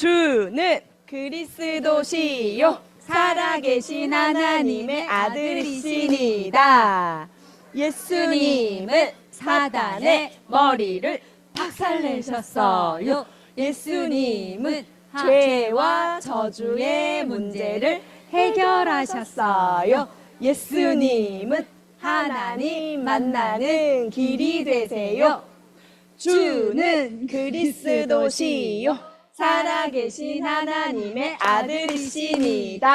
주는 그리스도시요 살아계신 하나님의 아들이시니다. 예수님은 사단의 머리를 박살내셨어요. 예수님은 죄와 저주의 문제를 해결하셨어요. 예수님은 하나님 만나는 길이 되세요. 주는 그리스도시요 살아계신 하나님의 아들이시니다.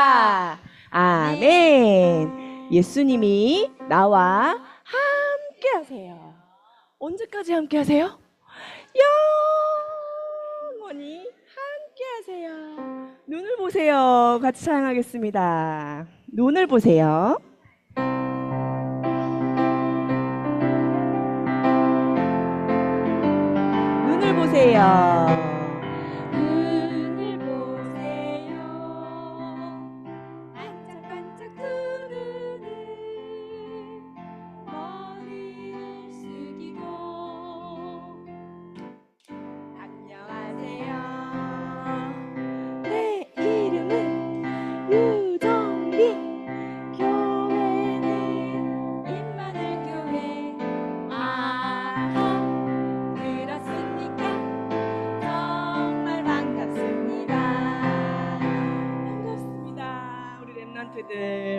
아멘. 예수님이 나와 함께 하세요. 언제까지 함께 하세요? 영원히 함께 하세요. 눈을 보세요. 같이 찬양하겠습니다. 눈을 보세요. 눈을 보세요.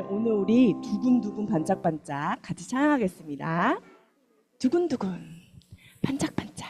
오늘 우리 두근두근 반짝반짝 같이 찬양하겠습니다. 두근두근 반짝반짝.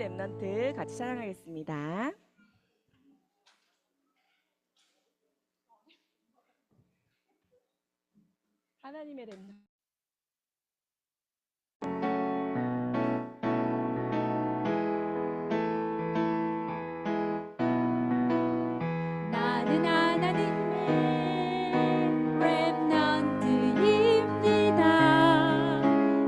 랩넌트 같이 찬양하겠습니다. 하나님의 랩넌트. 나는 하나님의 렘넌트입니다.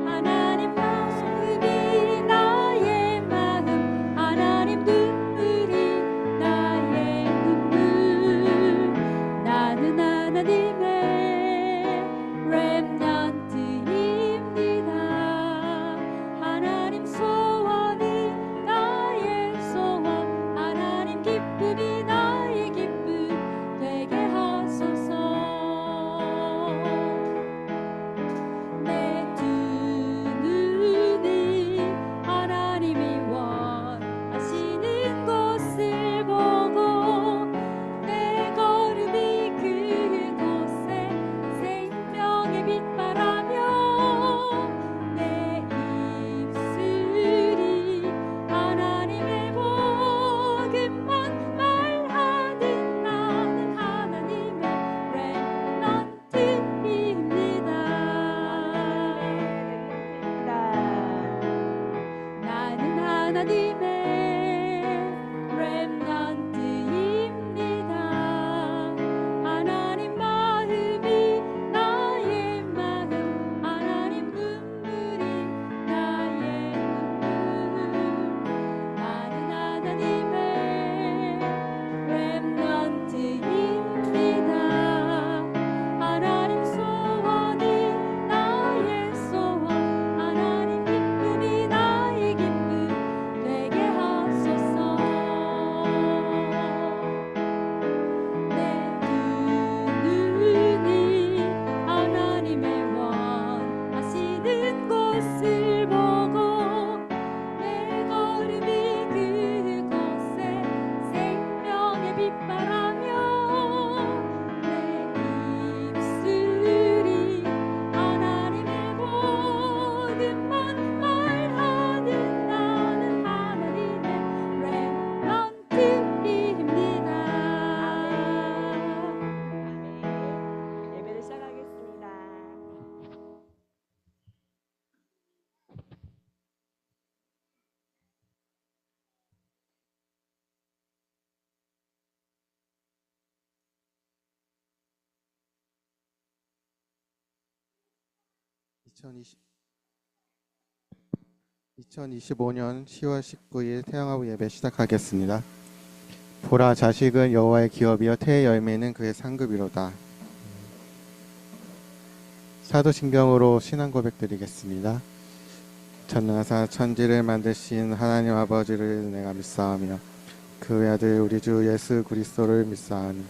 하나님 말씀이 나의 마음, 하나님 눈물이 나의 눈물. 나는 하나님의 렘넌트입니다. 하나님 소원이 나의 소원, 하나님 기쁨이 나의 기쁨 되게 하소서. 내 두 눈이 하나님이 원하시는 곳을 보고 내 걸음이 그곳에 생명의 빛바라며 내 입술이 하나님의 복음만 말하는 나는 하나님의 렘넌트입니다. 나는 하나님의 렘넌트입니다. 하나님 마음이 나의 마음, 하나님 눈물이 나의 눈물. 나는 하나님의 렘넌트입니다. 하나님 소원이 나의 소원, 하나님 기쁨이 나의 기쁨 되게 하소서. 내 두 눈이 하나님의 원하시는 곳을 보고 내 걸음이 그곳에 생명의 빛바라며 내 입술이 하나님의 복음만 말하는 나는 하나님의 렘넌트입니다. 예배를 시작하겠습니다. 2025년 10월 19일 태영아부 예배 시작하겠습니다. 보라, 자식은 여호와의 기업이요 태의 열매는 그의 상급이로다. 사도신경으로 신앙 고백드리겠습니다. 전능하사 천지를 만드신 하나님 아버지를 내가 믿사오며 그 외아들 우리 주 예수 그리스도를 믿사오니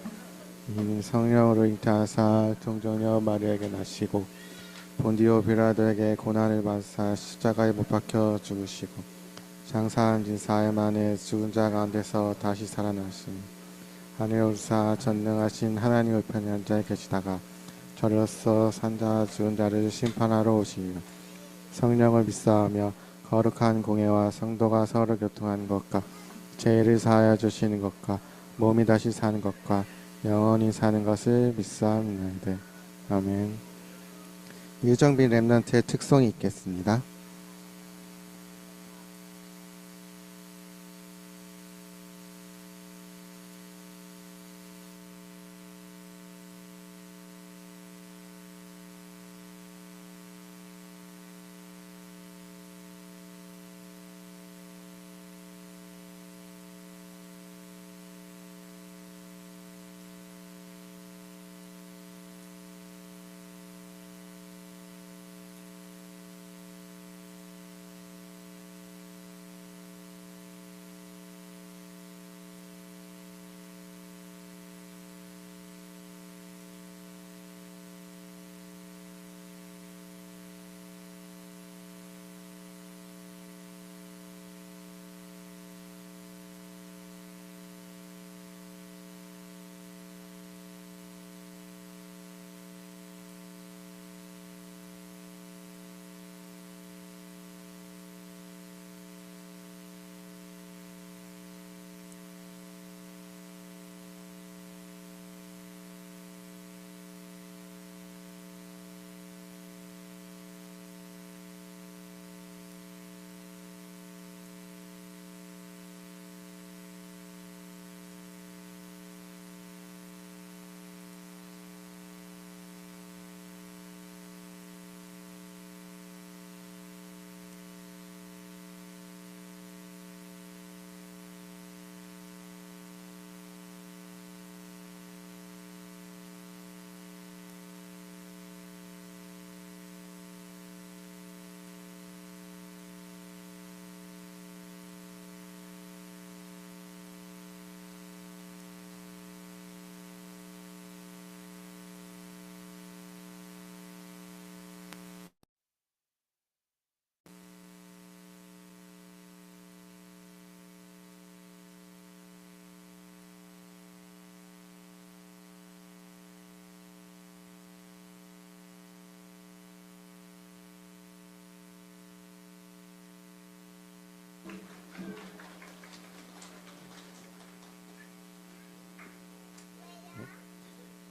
이는 성령으로 잉태하사 동정녀 마리아에게 나시고 본디오 빌라도에게 고난을 받으사 십자가에 못 박혀 죽으시고 장사한 지 사흘 만에 죽은 자 가운데서 다시 살아나시니 하늘에 오르사 전능하신 하나님 우편에 앉아 계시다가 저로서 산자와 죽은 자를 심판하러 오시리라. 성령을 믿사하며 거룩한 공예와 성도가 서로 교통하는 것과 죄를 사하여 주시는 것과 몸이 다시 사는 것과 영원히 사는 것을 믿사옵나이다. 아멘. 유정빈 랩넌트의 특송이 있겠습니다.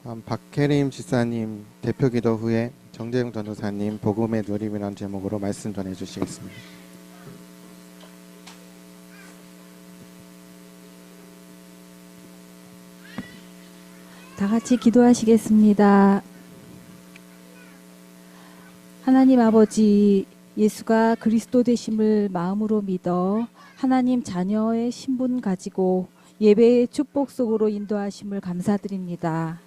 박혜림 지사님 대표기도 후에 정재용 전도사님 복음의 누림이라는 제목으로 말씀 전해주시겠습니다. 다 같이 기도하시겠습니다. 하나님 아버지, 예수가 그리스도 되심을 마음으로 믿어 하나님 자녀의 신분 가지고 예배의 축복 속으로 인도하심을 감사드립니다.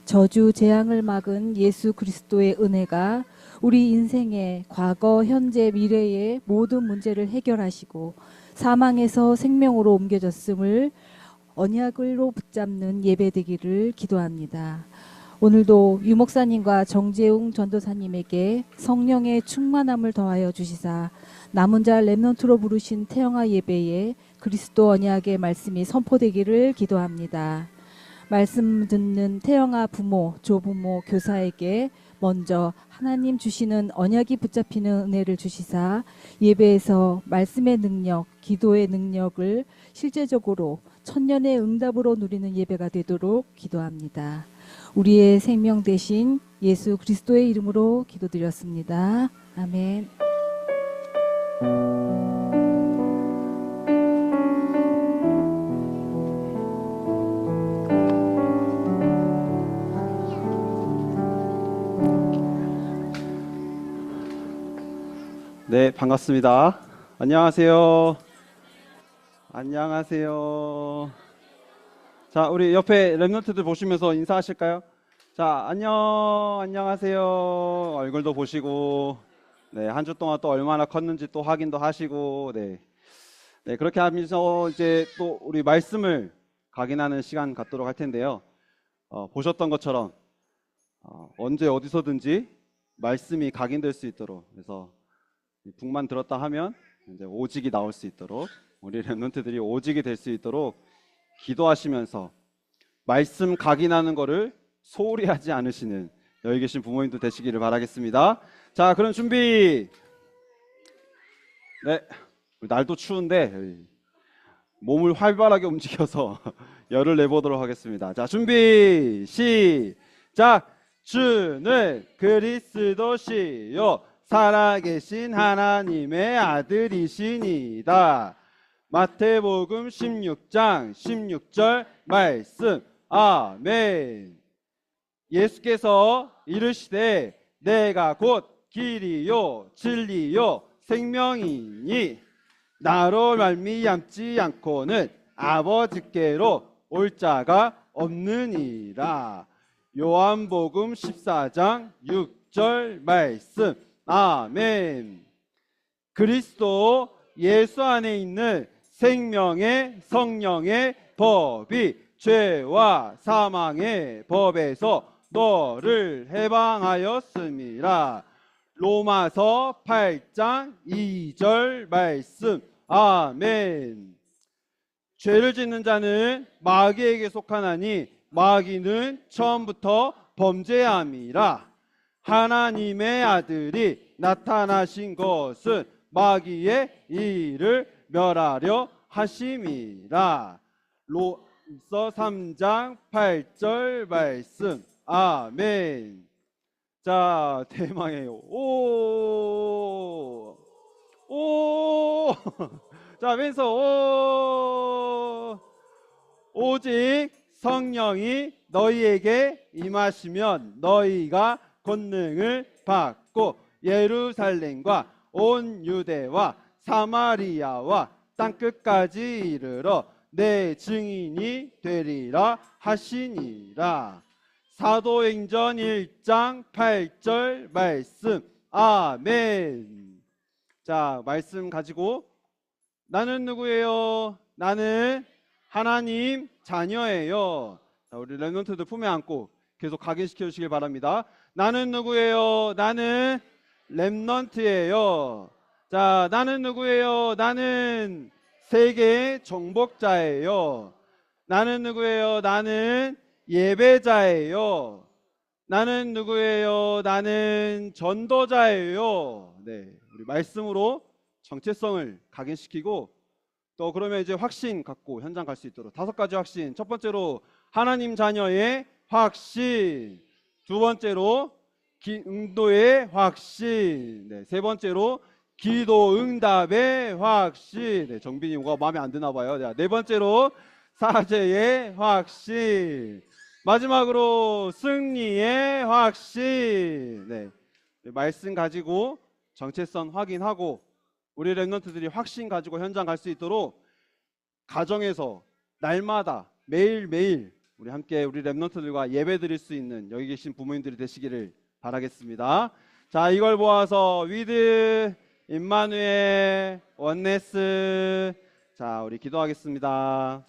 저주 재앙을 막은 예수 그리스도의 은혜가 우리 인생의 과거, 현재, 미래의 모든 문제를 해결하시고 사망에서 생명으로 옮겨졌음을 언약으로 붙잡는 예배되기를 기도합니다. 오늘도 유 목사님과 정재웅 전도사님에게 성령의 충만함을 더하여 주시사 남은 자 렘넌트로 부르신 태영아 예배에 그리스도 언약의 말씀이 선포되기를 기도합니다. 말씀 듣는 태영아 부모, 조부모, 교사에게 먼저 하나님 주시는 언약이 붙잡히는 은혜를 주시사 예배에서 말씀의 능력, 기도의 능력을 실제적으로 천년의 응답으로 누리는 예배가 되도록 기도합니다. 우리의 생명 대신 예수 그리스도의 이름으로 기도드렸습니다. 아멘. 네, 반갑습니다. 안녕하세요. 안녕하세요. 자, 우리 옆에 랩런트들 보시면서 인사하실까요? 자, 안녕하세요. 얼굴도 보시고, 네, 한 주 동안 또 얼마나 컸는지 또 확인도 하시고, 네. 네, 그렇게 하면서 이제 또 우리 말씀을 각인하는 시간 갖도록 할 텐데요. 보셨던 것처럼, 언제 어디서든지 말씀이 각인될 수 있도록, 그래서 북만 들었다 하면 이제 오직이 나올 수 있도록, 우리 랩런트들이 오직이 될 수 있도록 기도하시면서 말씀 각인하는 거를 소홀히 하지 않으시는 여기 계신 부모님도 되시기를 바라겠습니다. 자, 그럼 준비. 네, 날도 추운데 몸을 활발하게 움직여서 열을 내보도록 하겠습니다. 자, 준비 시작. 주는 그리스도시요 살아계신 하나님의 아들이시니다. 마태복음 16장 16절 말씀. 아멘. 예수께서 이르시되 내가 곧 길이요 진리요 생명이니 나로 말미암지 않고는 아버지께로 올 자가 없느니라. 요한복음 14장 6절 말씀. 아멘. 그리스도 예수 안에 있는 생명의 성령의 법이 죄와 사망의 법에서 너를 해방하였습니다. 로마서 8장 2절 말씀. 아멘. 죄를 짓는 자는 마귀에게 속하나니 마귀는 처음부터 범죄함이라. 하나님의 아들이 나타나신 것은 마귀의 일을 멸하려 하심이라. 로마서 3장 8절 말씀. 아멘. 자, 대망의 오. 자, 왼손 오. 오직 성령이 너희에게 임하시면 너희가 권능을 받고 예루살렘과 온 유대와 사마리아와 땅끝까지 이르러 내 증인이 되리라 하시니라. 사도행전 1장 8절 말씀. 아멘. 자, 말씀 가지고 나는 누구예요? 나는 하나님 자녀예요. 자, 우리 랩런트들 품에 안고 계속 각인시켜 주시길 바랍니다. 나는 누구예요? 나는 랩런트예요. 자, 나는 누구예요? 나는 세계의 정복자예요. 나는 누구예요? 나는 예배자예요. 나는 누구예요? 나는 전도자예요. 네, 우리 말씀으로 정체성을 각인시키고 또 그러면 이제 확신 갖고 현장 갈 수 있도록 5가지 확신. 첫 번째로 하나님 자녀의 확신. 두 번째로 응도의 확신. 네, 세 번째로 기도 응답의 확신. 네, 정빈이 뭐가 마음에 안 드나 봐요. 자, 네 번째로 사죄의 확신. 마지막으로 승리의 확신. 네, 말씀 가지고 정체성 확인하고 우리 랩런트들이 확신 가지고 현장 갈 수 있도록 가정에서 날마다 매일매일 우리 함께 우리 랩런트들과 예배 드릴 수 있는 여기 계신 부모님들이 되시기를 바라겠습니다. 자, 이걸 보아서 위드 임마누엘 원네스. 자, 우리 기도하겠습니다.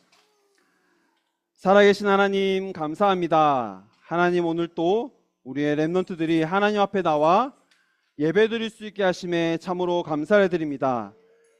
살아계신 하나님 감사합니다. 하나님, 오늘 또 우리의 랩런트들이 하나님 앞에 나와 예배 드릴 수 있게 하심에 참으로 감사를 드립니다.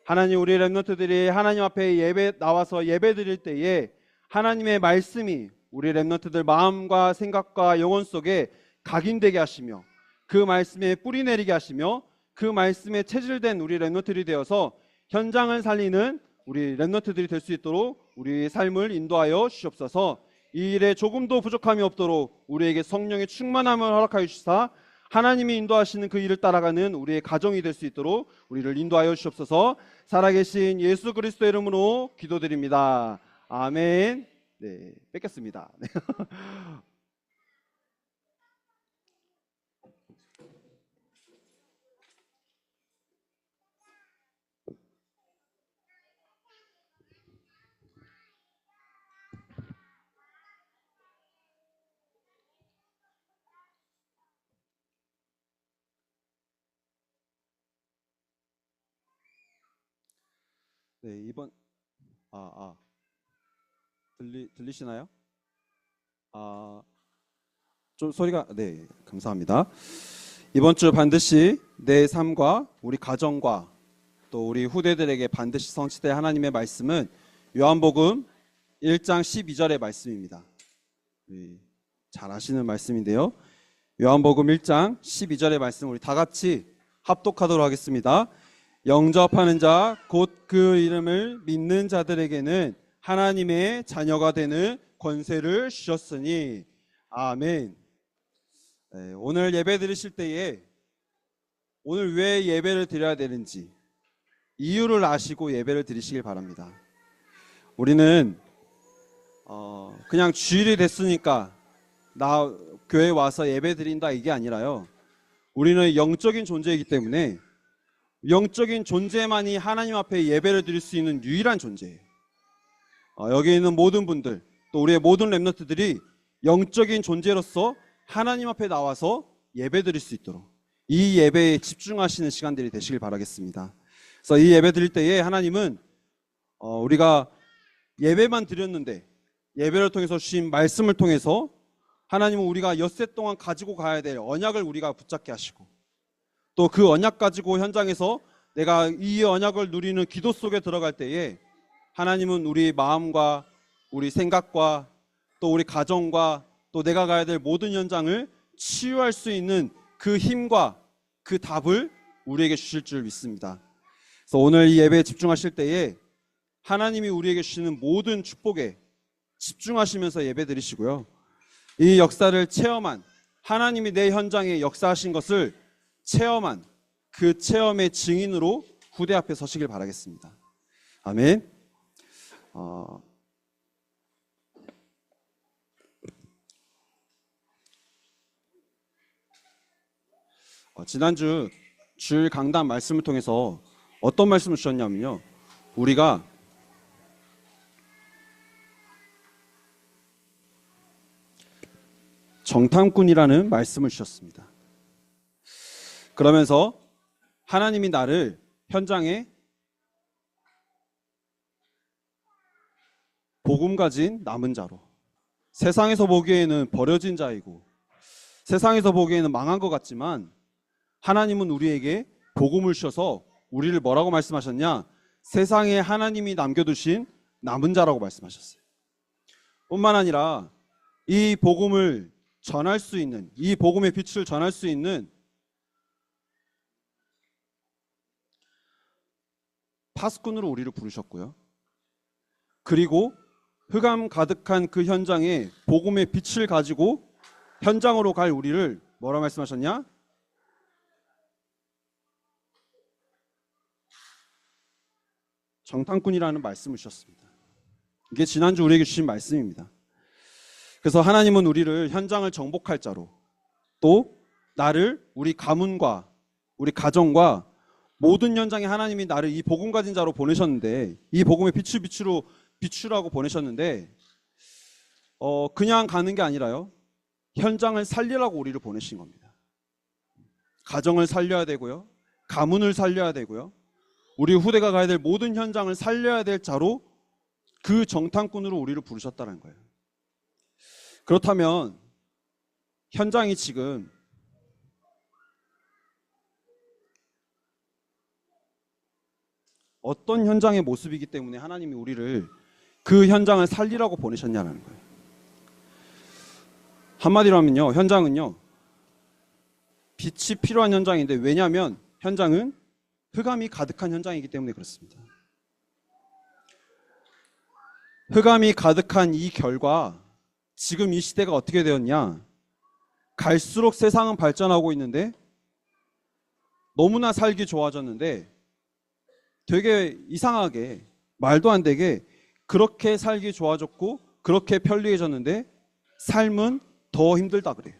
하나님, 우리 랩런트들이 하나님 앞에 나와서 예배 드릴 때에 하나님의 말씀이 우리 랩런트들 마음과 생각과 영혼 속에 각인되게 하시며 그 말씀에 뿌리 내리게 하시며 그 말씀에 체질된 우리 랩런트들이 되어서 현장을 살리는 우리 랩런트들이 될 수 있도록 우리 삶을 인도하여 주시옵소서. 이 일에 조금도 부족함이 없도록 우리에게 성령의 충만함을 허락하여 주시사 하나님이 인도하시는 그 일을 따라가는 우리의 가정이 될 수 있도록 우리를 인도하여 주시옵소서. 살아계신 예수 그리스도의 이름으로 기도드립니다. 아멘. 네, 뺏겼습니다. 네, 이번 들리시나요? 좀 소리가, 네, 감사합니다. 이번 주 반드시 내 삶과 우리 가정과 또 우리 후대들에게 반드시 성취될 하나님의 말씀은 요한복음 1장 12절의 말씀입니다. 잘 아시는 말씀인데요. 요한복음 1장 12절의 말씀 우리 다 같이 합독하도록 하겠습니다. 영접하는 자 곧 그 이름을 믿는 자들에게는 하나님의 자녀가 되는 권세를 주셨으니. 아멘. 네, 오늘 예배 드리실 때에 오늘 왜 예배를 드려야 되는지 이유를 아시고 예배를 드리시길 바랍니다. 우리는 그냥 주일이 됐으니까 나 교회 와서 예배 드린다 이게 아니라요. 우리는 영적인 존재이기 때문에 영적인 존재만이 하나님 앞에 예배를 드릴 수 있는 유일한 존재예요. 여기 있는 모든 분들 또 우리의 모든 랩런트들이 영적인 존재로서 하나님 앞에 나와서 예배 드릴 수 있도록 이 예배에 집중하시는 시간들이 되시길 바라겠습니다. 그래서 이 예배 드릴 때에 하나님은 우리가 예배만 드렸는데 예배를 통해서 주신 말씀을 통해서 하나님은 우리가 엿새 동안 가지고 가야 될 언약을 우리가 붙잡게 하시고 또 그 언약 가지고 현장에서 내가 이 언약을 누리는 기도 속에 들어갈 때에 하나님은 우리 마음과 우리 생각과 또 우리 가정과 또 내가 가야 될 모든 현장을 치유할 수 있는 그 힘과 그 답을 우리에게 주실 줄 믿습니다. 그래서 오늘 이 예배에 집중하실 때에 하나님이 우리에게 주시는 모든 축복에 집중하시면서 예배 드리시고요. 이 역사를 체험한 하나님이 내 현장에 역사하신 것을 체험한 그 체험의 증인으로 후대 앞에 서시길 바라겠습니다. 아멘. 지난주 주일 강단 말씀을 통해서 어떤 말씀을 주셨냐면요. 우리가 정탐꾼이라는 말씀을 주셨습니다. 그러면서 하나님이 나를 현장에 복음 가진 남은 자로 세상에서 보기에는 버려진 자이고 세상에서 보기에는 망한 것 같지만 하나님은 우리에게 복음을 주셔서 우리를 뭐라고 말씀하셨냐? 세상에 하나님이 남겨두신 남은 자라고 말씀하셨어요. 뿐만 아니라 이 복음을 전할 수 있는 이 복음의 빛을 전할 수 있는 파수꾼으로 우리를 부르셨고요. 그리고 흑암 가득한 그 현장에 복음의 빛을 가지고 현장으로 갈 우리를 뭐라 말씀하셨냐? 정탐꾼이라는 말씀을 주셨습니다. 이게 지난주 우리에게 주신 말씀입니다. 그래서 하나님은 우리를 현장을 정복할 자로, 또 나를 우리 가문과 우리 가정과 모든 현장에 하나님이 나를 이 복음 가진 자로 보내셨는데, 이 복음의 빛을 비추라고 보내셨는데, 그냥 가는 게 아니라요, 현장을 살리라고 우리를 보내신 겁니다. 가정을 살려야 되고요, 가문을 살려야 되고요, 우리 후대가 가야 될 모든 현장을 살려야 될 자로 그 정탐꾼으로 우리를 부르셨다는 거예요. 그렇다면 현장이 지금 어떤 현장의 모습이기 때문에 하나님이 우리를 그 현장을 살리라고 보내셨냐는 거예요. 한마디로 하면요, 현장은요, 빛이 필요한 현장인데, 왜냐하면 현장은 흑암이 가득한 현장이기 때문에 그렇습니다. 흑암이 가득한 이 결과 지금 이 시대가 어떻게 되었냐? 갈수록 세상은 발전하고 있는데, 너무나 살기 좋아졌는데, 되게 이상하게, 말도 안 되게 그렇게 살기 좋아졌고 그렇게 편리해졌는데 삶은 더 힘들다 그래요.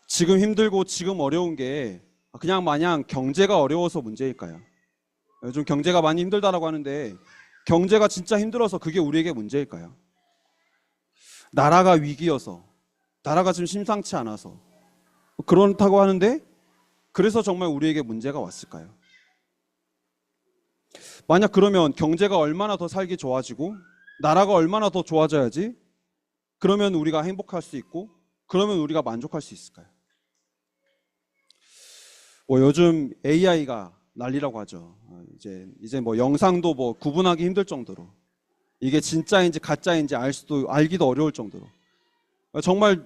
지금 힘들고 지금 어려운 게 그냥 마냥 경제가 어려워서 문제일까요? 요즘 경제가 많이 힘들다라고 하는데, 경제가 진짜 힘들어서 그게 우리에게 문제일까요? 나라가 위기여서, 나라가 지금 심상치 않아서 그렇다고 하는데, 그래서 정말 우리에게 문제가 왔을까요? 만약 그러면 경제가 얼마나 더 살기 좋아지고 나라가 얼마나 더 좋아져야지 그러면 우리가 행복할 수 있고 그러면 우리가 만족할 수 있을까요? 요즘 AI가 난리라고 하죠. 이제 뭐 영상도 뭐 구분하기 힘들 정도로, 이게 진짜인지 가짜인지 알기도 어려울 정도로, 정말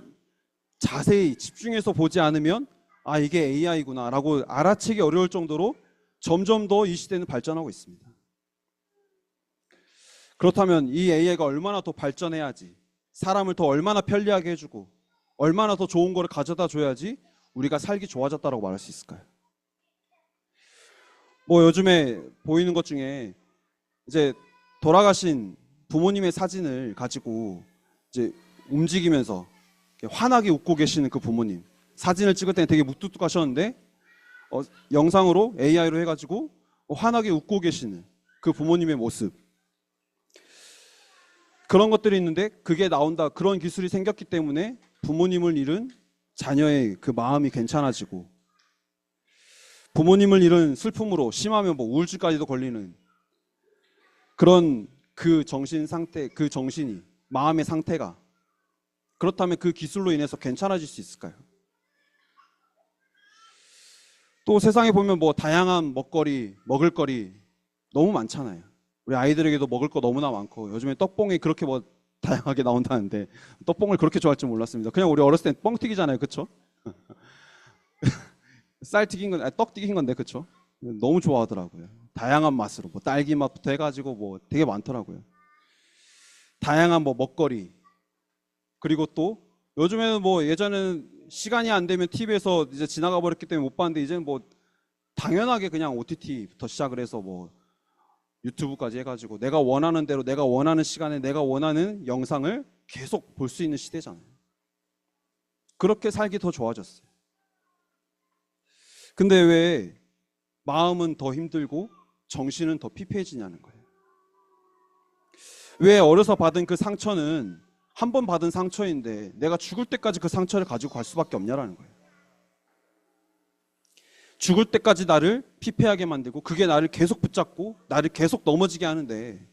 자세히 집중해서 보지 않으면 이게 AI구나 라고 알아채기 어려울 정도로 점점 더 이 시대는 발전하고 있습니다. 그렇다면 이 AI가 얼마나 더 발전해야지, 사람을 더 얼마나 편리하게 해주고 얼마나 더 좋은 거를 가져다 줘야지 우리가 살기 좋아졌다고 말할 수 있을까요? 요즘에 보이는 것 중에 이제 돌아가신 부모님의 사진을 가지고 이제 움직이면서 환하게 웃고 계시는 그 부모님 사진을 찍을 때는 되게 무뚝뚝하셨는데, 영상으로 AI로 해가지고 환하게 웃고 계시는 그 부모님의 모습, 그런 것들이 있는데, 그게 나온다, 그런 기술이 생겼기 때문에 부모님을 잃은 자녀의 그 마음이 괜찮아지고, 부모님을 잃은 슬픔으로 심하면 뭐 우울증까지도 걸리는 그런 그 정신 상태, 그 정신이, 마음의 상태가, 그렇다면 그 기술로 인해서 괜찮아질 수 있을까요? 또 세상에 보면 뭐 다양한 먹을거리 너무 많잖아요. 우리 아이들에게도 먹을 거 너무나 많고, 요즘에 떡봉이 그렇게 뭐 다양하게 나온다는데 떡봉을 그렇게 좋아할 줄 몰랐습니다. 그냥 우리 어렸을 땐 뻥튀기잖아요, 그렇죠? 쌀 튀긴 건, 떡 튀긴 건데, 그렇죠? 너무 좋아하더라고요. 다양한 맛으로 뭐 딸기 맛부터 해가지고 뭐 되게 많더라고요. 다양한 뭐 먹거리, 그리고 또 요즘에는 뭐 예전에는 시간이 안 되면 TV에서 이제 지나가 버렸기 때문에 못 봤는데, 이제는 뭐 당연하게 그냥 OTT부터 시작을 해서 뭐 유튜브까지 해가지고 내가 원하는 대로, 내가 원하는 시간에 내가 원하는 영상을 계속 볼 수 있는 시대잖아요. 그렇게 살기 더 좋아졌어요. 근데 왜 마음은 더 힘들고 정신은 더 피폐해지냐는 거예요. 왜 어려서 받은 그 상처는 한 번 받은 상처인데 내가 죽을 때까지 그 상처를 가지고 갈 수밖에 없냐라는 거예요. 죽을 때까지 나를 피폐하게 만들고, 그게 나를 계속 붙잡고 나를 계속 넘어지게 하는데,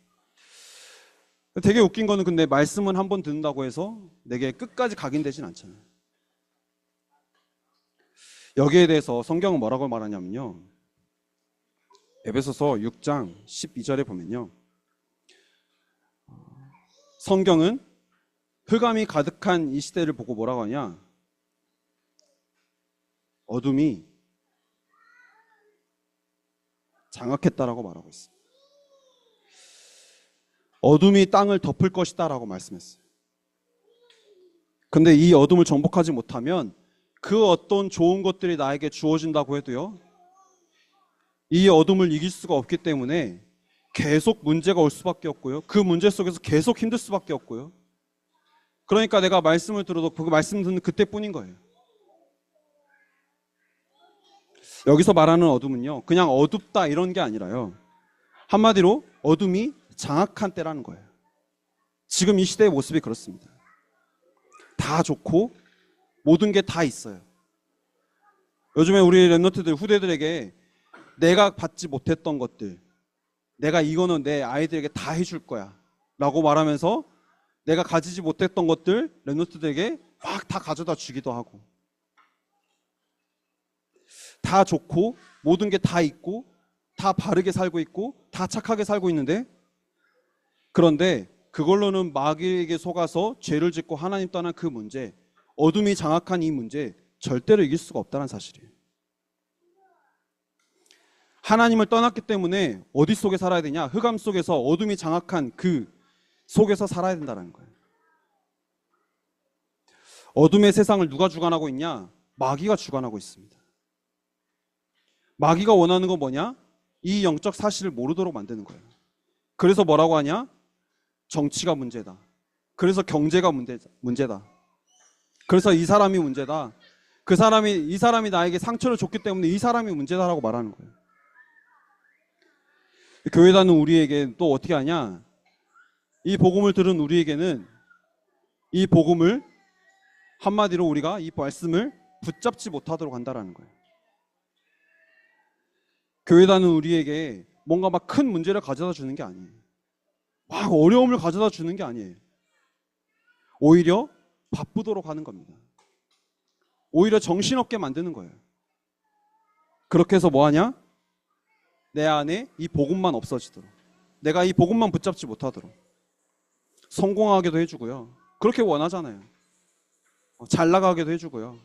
되게 웃긴 거는, 근데 말씀은 한 번 듣는다고 해서 내게 끝까지 각인되진 않잖아요. 여기에 대해서 성경은 뭐라고 말하냐면요, 에베소서 6장 12절에 보면요, 성경은 흑암이 가득한 이 시대를 보고 뭐라고 하냐, 어둠이 장악했다라고 말하고 있습니다. 어둠이 땅을 덮을 것이다 라고 말씀했어요. 근데 이 어둠을 정복하지 못하면 그 어떤 좋은 것들이 나에게 주어진다고 해도요, 이 어둠을 이길 수가 없기 때문에 계속 문제가 올 수밖에 없고요, 그 문제 속에서 계속 힘들 수밖에 없고요. 그러니까 내가 말씀을 들어도 그 말씀 듣는 그때뿐인 거예요. 여기서 말하는 어둠은요, 그냥 어둡다 이런 게 아니라요, 한마디로 어둠이 장악한 때라는 거예요. 지금 이 시대의 모습이 그렇습니다. 다 좋고 모든 게 다 있어요. 요즘에 우리 랩런트들 후대들에게 내가 받지 못했던 것들, 내가 이거는 내 아이들에게 다 해줄 거야 라고 말하면서 내가 가지지 못했던 것들 랩런트들에게 막 다 가져다 주기도 하고, 다 좋고 모든 게 다 있고 다 바르게 살고 있고 다 착하게 살고 있는데, 그런데 그걸로는 마귀에게 속아서 죄를 짓고 하나님 떠난 그 문제, 어둠이 장악한 이 문제 절대로 이길 수가 없다는 사실이에요. 하나님을 떠났기 때문에 어디 속에 살아야 되냐? 흑암 속에서 어둠이 장악한 그 속에서 살아야 된다는 거예요. 어둠의 세상을 누가 주관하고 있냐? 마귀가 주관하고 있습니다. 마귀가 원하는 건 뭐냐? 이 영적 사실을 모르도록 만드는 거예요. 그래서 뭐라고 하냐? 정치가 문제다. 그래서 경제가 문제다. 그래서 이 사람이 문제다. 이 사람이 나에게 상처를 줬기 때문에 이 사람이 문제다라고 말하는 거예요. 교회 다니는 우리에게 또 어떻게 하냐? 이 복음을 들은 우리에게는 이 복음을 한마디로 우리가 이 말씀을 붙잡지 못하도록 한다라는 거예요. 교회 다니는 우리에게 뭔가 막 큰 문제를 가져다 주는 게 아니에요. 막 어려움을 가져다 주는 게 아니에요. 오히려 바쁘도록 하는 겁니다. 오히려 정신없게 만드는 거예요. 그렇게 해서 뭐 하냐? 내 안에 이 복음만 없어지도록, 내가 이 복음만 붙잡지 못하도록, 성공하게도 해주고요. 그렇게 원하잖아요. 잘 나가게도 해주고요.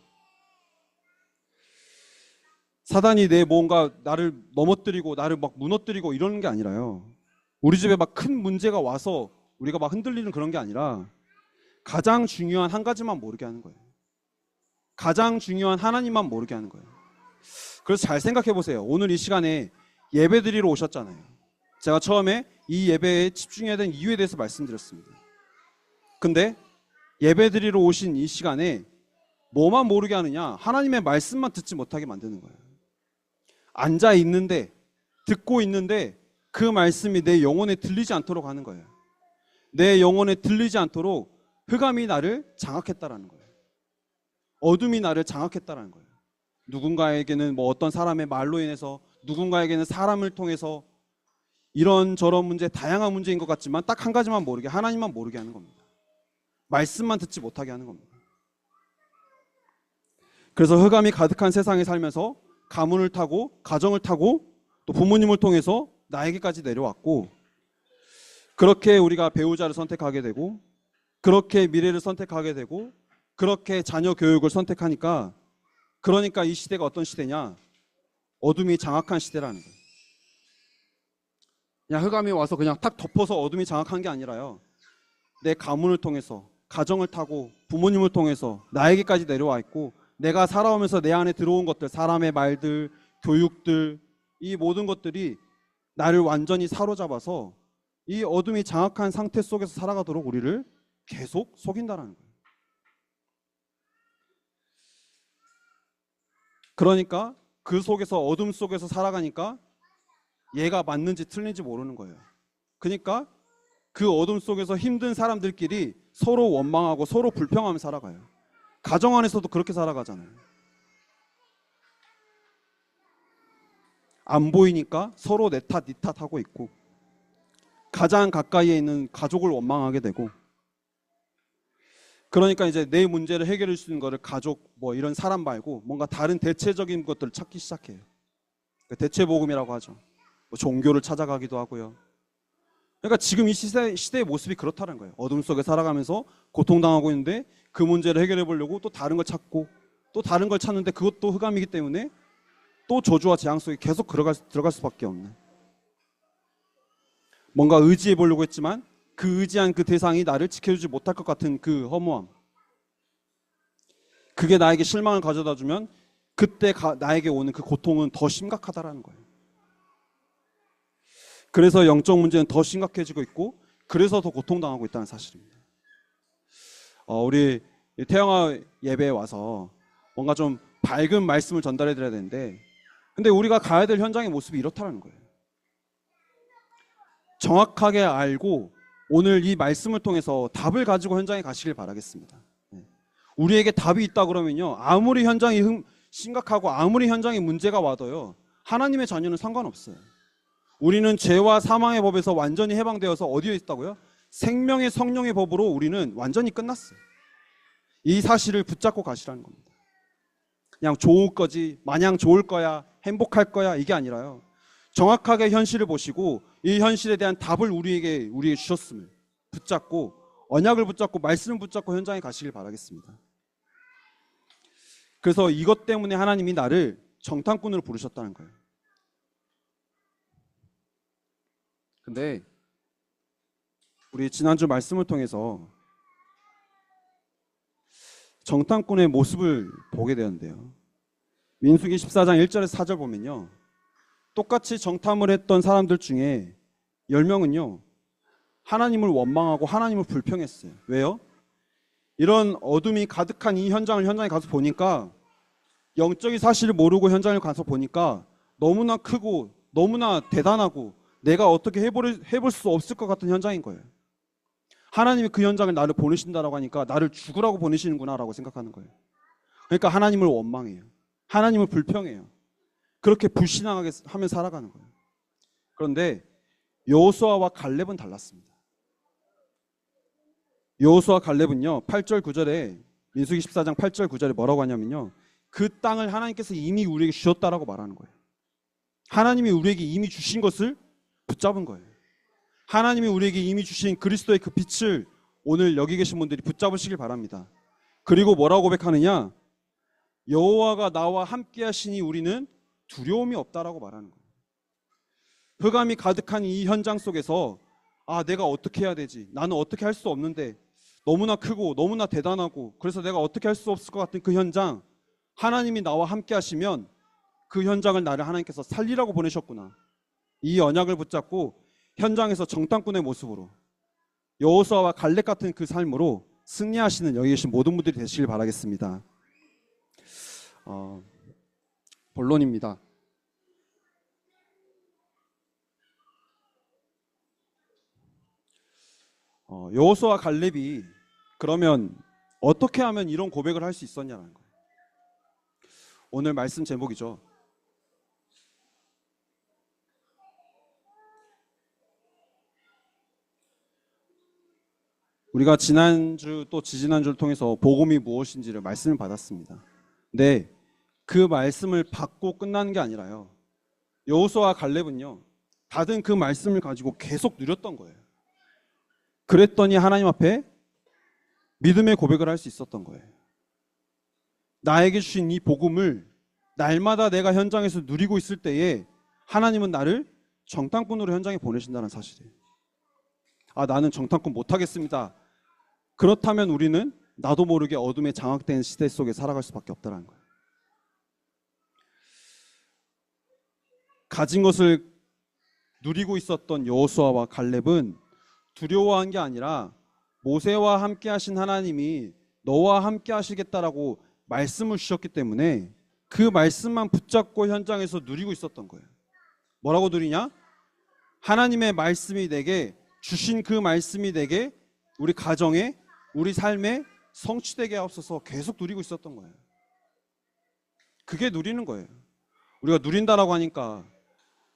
사단이 내 뭔가 나를 넘어뜨리고 나를 막 무너뜨리고 이러는 게 아니라요, 우리 집에 막 큰 문제가 와서 우리가 막 흔들리는 그런 게 아니라 가장 중요한 한 가지만 모르게 하는 거예요. 가장 중요한 하나님만 모르게 하는 거예요. 그래서 잘 생각해 보세요. 오늘 이 시간에 예배 드리러 오셨잖아요. 제가 처음에 이 예배에 집중해야 되는 이유에 대해서 말씀드렸습니다. 근데 예배 드리러 오신 이 시간에 뭐만 모르게 하느냐? 하나님의 말씀만 듣지 못하게 만드는 거예요. 앉아 있는데, 듣고 있는데 그 말씀이 내 영혼에 들리지 않도록 하는 거예요. 내 영혼에 들리지 않도록 흑암이 나를 장악했다라는 거예요. 어둠이 나를 장악했다라는 거예요. 누군가에게는 뭐 어떤 사람의 말로 인해서, 누군가에게는 사람을 통해서 이런저런 문제, 다양한 문제인 것 같지만 딱 한 가지만 모르게, 하나님만 모르게 하는 겁니다. 말씀만 듣지 못하게 하는 겁니다. 그래서 흑암이 가득한 세상에 살면서 가문을 타고 가정을 타고 또 부모님을 통해서 나에게까지 내려왔고, 그렇게 우리가 배우자를 선택하게 되고, 그렇게 미래를 선택하게 되고, 그렇게 자녀 교육을 선택하니까, 그러니까 이 시대가 어떤 시대냐? 어둠이 장악한 시대라는 거예요. 그냥 흑암이 와서 그냥 탁 덮어서 어둠이 장악한 게 아니라요, 내 가문을 통해서, 가정을 타고, 부모님을 통해서 나에게까지 내려와 있고, 내가 살아오면서 내 안에 들어온 것들, 사람의 말들, 교육들, 이 모든 것들이 나를 완전히 사로잡아서 이 어둠이 장악한 상태 속에서 살아가도록 우리를 계속 속인다는 거예요. 그러니까 그 속에서, 어둠 속에서 살아가니까 얘가 맞는지 틀린지 모르는 거예요. 그러니까 그 어둠 속에서 힘든 사람들끼리 서로 원망하고 서로 불평하며 살아가요. 가정 안에서도 그렇게 살아가잖아요. 안 보이니까 서로 내 탓, 네 탓 하고 있고, 가장 가까이에 있는 가족을 원망하게 되고, 그러니까 이제 내 문제를 해결할 수 있는 거를 가족, 뭐 이런 사람 말고 뭔가 다른 대체적인 것들을 찾기 시작해요. 대체 복음이라고 하죠. 뭐 종교를 찾아가기도 하고요. 그러니까 지금 이 시대의 모습이 그렇다는 거예요. 어둠 속에 살아가면서 고통당하고 있는데 그 문제를 해결해 보려고 또 다른 걸 찾고, 또 다른 걸 찾는데 그것도 흑암이기 때문에 또 저주와 재앙 속에 계속 들어갈 수밖에 없는, 뭔가 의지해 보려고 했지만 그 의지한 그 대상이 나를 지켜주지 못할 것 같은 그 허무함, 그게 나에게 실망을 가져다 주면 그때 나에게 오는 그 고통은 더 심각하다라는 거예요. 그래서 영적 문제는 더 심각해지고 있고, 그래서 더 고통당하고 있다는 사실입니다. 우리 태영아 예배에 와서 뭔가 좀 밝은 말씀을 전달해 드려야 되는데, 근데 우리가 가야 될 현장의 모습이 이렇다는 거예요. 정확하게 알고 오늘 이 말씀을 통해서 답을 가지고 현장에 가시길 바라겠습니다. 우리에게 답이 있다 그러면요, 아무리 현장이 심각하고 아무리 현장에 문제가 와도요, 하나님의 자녀는 상관없어요. 우리는 죄와 사망의 법에서 완전히 해방되어서 어디에 있다고요? 생명의 성령의 법으로 우리는 완전히 끝났어요. 이 사실을 붙잡고 가시라는 겁니다. 그냥 좋을 거지, 마냥 좋을 거야, 행복할 거야, 이게 아니라요, 정확하게 현실을 보시고 이 현실에 대한 답을 우리에게 주셨음을 붙잡고, 언약을 붙잡고 말씀을 붙잡고 현장에 가시길 바라겠습니다. 그래서 이것 때문에 하나님이 나를 정탐꾼으로 부르셨다는 거예요. 근데 우리 지난주 말씀을 통해서 정탐꾼의 모습을 보게 되었는데요, 민수기 14장 1절에서 4절 보면요, 똑같이 정탐을 했던 사람들 중에 10명은요 하나님을 원망하고 하나님을 불평했어요. 왜요? 이런 어둠이 가득한 이 현장에 가서 보니까, 영적인 사실을 모르고 현장을 가서 보니까 너무나 크고 너무나 대단하고 내가 어떻게 해볼 수 없을 것 같은 현장인 거예요. 하나님이 그 현장을 나를 보내신다라고 하니까 나를 죽으라고 보내시는구나 라고 생각하는 거예요. 그러니까 하나님을 원망해요. 하나님을 불평해요. 그렇게 불신앙하게 하며 살아가는 거예요. 그런데 여호수아와 갈렙은 달랐습니다. 여호수아 갈렙은요 8절 9절에, 민수기 14장 8절 9절에 뭐라고 하냐면요, 그 땅을 하나님께서 이미 우리에게 주셨다라고 말하는 거예요. 하나님이 우리에게 이미 주신 것을 붙잡은 거예요. 하나님이 우리에게 이미 주신 그리스도의 그 빛을 오늘 여기 계신 분들이 붙잡으시길 바랍니다. 그리고 뭐라고 고백하느냐, 여호와가 나와 함께 하시니 우리는 두려움이 없다라고 말하는 거예요. 흑암이 가득한 이 현장 속에서 내가 어떻게 해야 되지, 나는 어떻게 할 수 없는데, 너무나 크고 너무나 대단하고 그래서 내가 어떻게 할 수 없을 것 같은 그 현장, 하나님이 나와 함께 하시면 그 현장을 나를 하나님께서 살리라고 보내셨구나, 이 언약을 붙잡고 현장에서 정탐꾼의 모습으로 여호수아와 갈렙 같은 그 삶으로 승리하시는 여기 계신 모든 분들이 되시길 바라겠습니다. 본론입니다. 여호수아와 갈렙이 그러면 어떻게 하면 이런 고백을 할 수 있었냐는 거예요. 오늘 말씀 제목이죠. 우리가 지난주 또 지지난주를 통해서 복음이 무엇인지를 말씀을 받았습니다. 근데 그 말씀을 받고 끝나는 게 아니라요, 여호수아와 갈렙은요 받은 그 말씀을 가지고 계속 누렸던 거예요. 그랬더니 하나님 앞에 믿음의 고백을 할 수 있었던 거예요. 나에게 주신 이 복음을 날마다 내가 현장에서 누리고 있을 때에 하나님은 나를 정탐꾼으로 현장에 보내신다는 사실이에요. 나는 정탐꾼 못하겠습니다. 그렇다면 우리는 나도 모르게 어둠에 장악된 시대 속에 살아갈 수밖에 없다는 거예요. 가진 것을 누리고 있었던 여호수아와 갈렙은 두려워한 게 아니라 모세와 함께 하신 하나님이 너와 함께 하시겠다라고 말씀을 주셨기 때문에 그 말씀만 붙잡고 현장에서 누리고 있었던 거예요. 뭐라고 누리냐? 하나님의 말씀이 내게 주신 그 말씀이 내게 우리 가정에, 우리 삶에 성취되게 하옵소서 계속 누리고 있었던 거예요. 그게 누리는 거예요. 우리가 누린다라고 하니까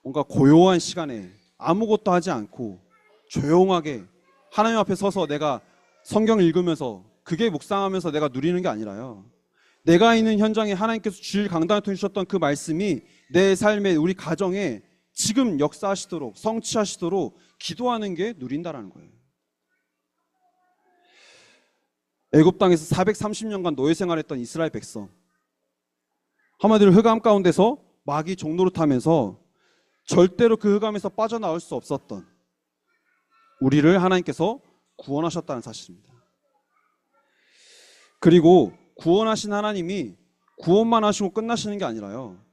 뭔가 고요한 시간에 아무것도 하지 않고 조용하게 하나님 앞에 서서 내가 성경을 읽으면서 그게 묵상하면서 내가 누리는 게 아니라요, 내가 있는 현장에 하나님께서 주일 강단을 통해 주셨던 그 말씀이 내 삶에, 우리 가정에 지금 역사하시도록, 성취하시도록 기도하는 게 누린다라는 거예요. 애굽 땅에서 430년간 노예 생활했던 이스라엘 백성, 한마디로 흑암 가운데서 마귀 종노릇하면서 절대로 그 흑암에서 빠져나올 수 없었던, 우리를 하나님께서 구원하셨다는 사실입니다. 그리고 구원하신 하나님이 구원만 하시고 끝나시는 게 아니라요,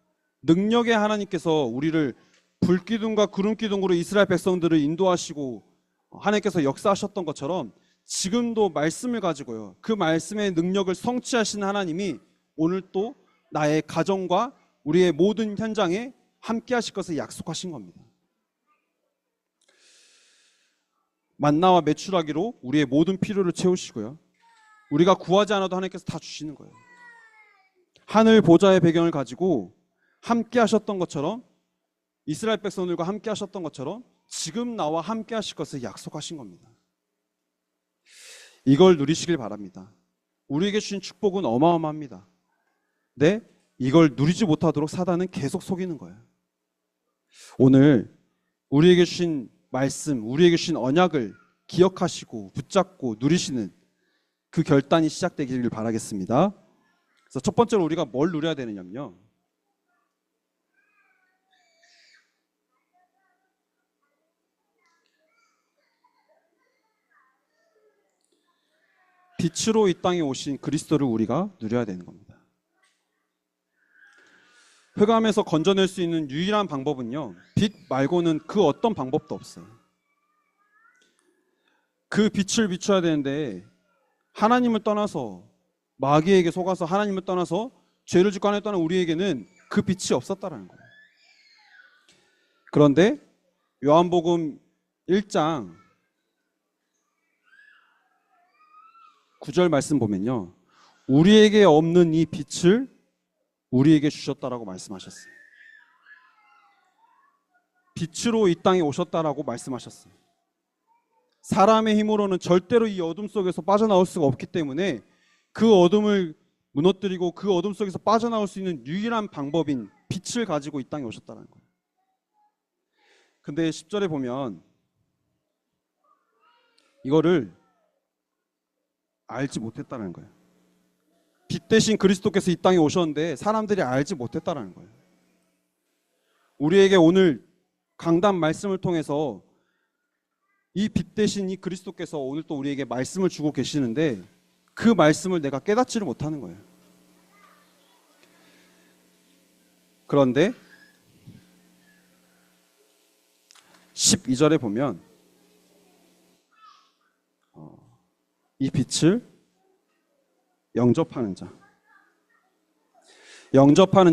능력의 하나님께서 우리를 불기둥과 구름기둥으로 이스라엘 백성들을 인도하시고 하나님께서 역사하셨던 것처럼 지금도 말씀을 가지고요, 그 말씀의 능력을 성취하시는 하나님이 오늘 또 나의 가정과 우리의 모든 현장에 함께 하실 것을 약속하신 겁니다. 만나와 메추라기로 우리의 모든 필요를 채우시고요, 우리가 구하지 않아도 하나님께서 다 주시는 거예요. 하늘 보좌의 배경을 가지고 함께 하셨던 것처럼, 이스라엘 백성들과 함께 하셨던 것처럼 지금 나와 함께 하실 것을 약속하신 겁니다. 이걸 누리시길 바랍니다. 우리에게 주신 축복은 어마어마합니다. 네, 이걸 누리지 못하도록 사단은 계속 속이는 거예요. 오늘 우리에게 주신 말씀, 우리에게 주신 언약을 기억하시고 붙잡고 누리시는 그 결단이 시작되기를 바라겠습니다. 그래서 첫 번째로 우리가 뭘 누려야 되느냐면요, 빛으로 이 땅에 오신 그리스도를 우리가 누려야 되는 겁니다. 흑암에서 건져낼 수 있는 유일한 방법은요, 빛 말고는 그 어떤 방법도 없어요. 그 빛을 비춰야 되는데 하나님을 떠나서, 마귀에게 속아서 하나님을 떠나서 죄를 짓고 하나님을 떠난 우리에게는 그 빛이 없었다라는 거예요. 그런데 요한복음 1장 9절 말씀 보면요, 우리에게 없는 이 빛을 우리에게 주셨다라고 말씀하셨어요. 빛으로 이 땅에 오셨다라고 말씀하셨어요. 사람의 힘으로는 절대로 이 어둠 속에서 빠져나올 수가 없기 때문에 그 어둠을 무너뜨리고 그 어둠 속에서 빠져나올 수 있는 유일한 방법인 빛을 가지고 이 땅에 오셨다는 거예요. 근데 10절에 보면 이거를 알지 못했다는 거예요. 빛 대신 그리스도께서 이 땅에 오셨는데 사람들이 알지 못했다는 거예요. 우리에게 오늘 강단 말씀을 통해서 이 빛 대신 이 그리스도께서 오늘 또 우리에게 말씀을 주고 계시는데 그 말씀을 내가 깨닫지를 못하는 거예요. 그런데 12절에 보면 이 빛을 영접하는 자,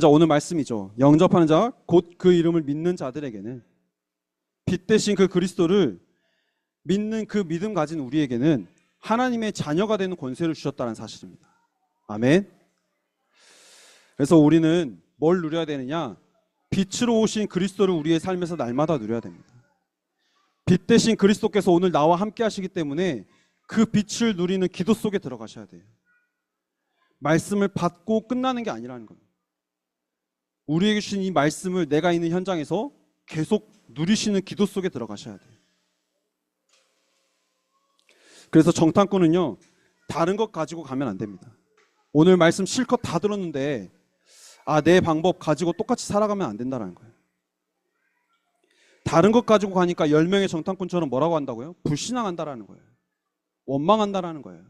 오늘 말씀이죠. 영접하는 자, 곧 그 이름을 믿는 자들에게는, 빛 대신 그 그리스도를 믿는 그 믿음 가진 우리에게는 하나님의 자녀가 되는 권세를 주셨다는 사실입니다. 아멘. 그래서 우리는 뭘 누려야 되느냐? 빛으로 오신 그리스도를 우리의 삶에서 날마다 누려야 됩니다. 빛 대신 그리스도께서 오늘 나와 함께 하시기 때문에 그 빛을 누리는 기도 속에 들어가셔야 돼요. 말씀을 받고 끝나는 게 아니라는 겁니다. 우리에게 주신 이 말씀을 내가 있는 현장에서 계속 누리시는 기도 속에 들어가셔야 돼요. 그래서 정탐꾼은요, 다른 것 가지고 가면 안 됩니다. 오늘 말씀 실컷 다 들었는데 내 방법 가지고 똑같이 살아가면 안 된다는 거예요. 다른 것 가지고 가니까 10명의 정탐꾼처럼 뭐라고 한다고요? 불신앙한다라는 거예요. 원망한다라는 거예요.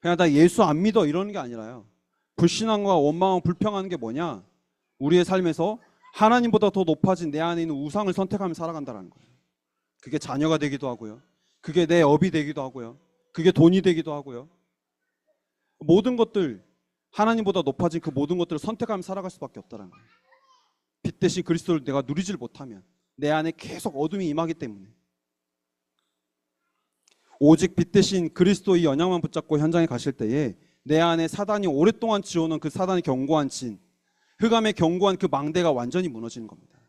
그냥 나 예수 안 믿어 이러는 게 아니라요, 불신앙과 원망하고 불평하는 게 뭐냐? 우리의 삶에서 하나님보다 더 높아진 내 안에 있는 우상을 선택하며 살아간다는 거예요. 그게 자녀가 되기도 하고요, 그게 내 업이 되기도 하고요, 그게 돈이 되기도 하고요. 모든 것들, 하나님보다 높아진 그 모든 것들을 선택하며 살아갈 수밖에 없다는 거예요. 빛 대신 그리스도를 내가 누리질 못하면 내 안에 계속 어둠이 임하기 때문에. 오직 빛 대신 그리스도의 언약만 붙잡고 현장에 가실 때에 내 안에 사단이 오랫동안 지어놓은 그 사단의 견고한 진, 흑암의 견고한 그 망대가 완전히 무너지는 겁니다.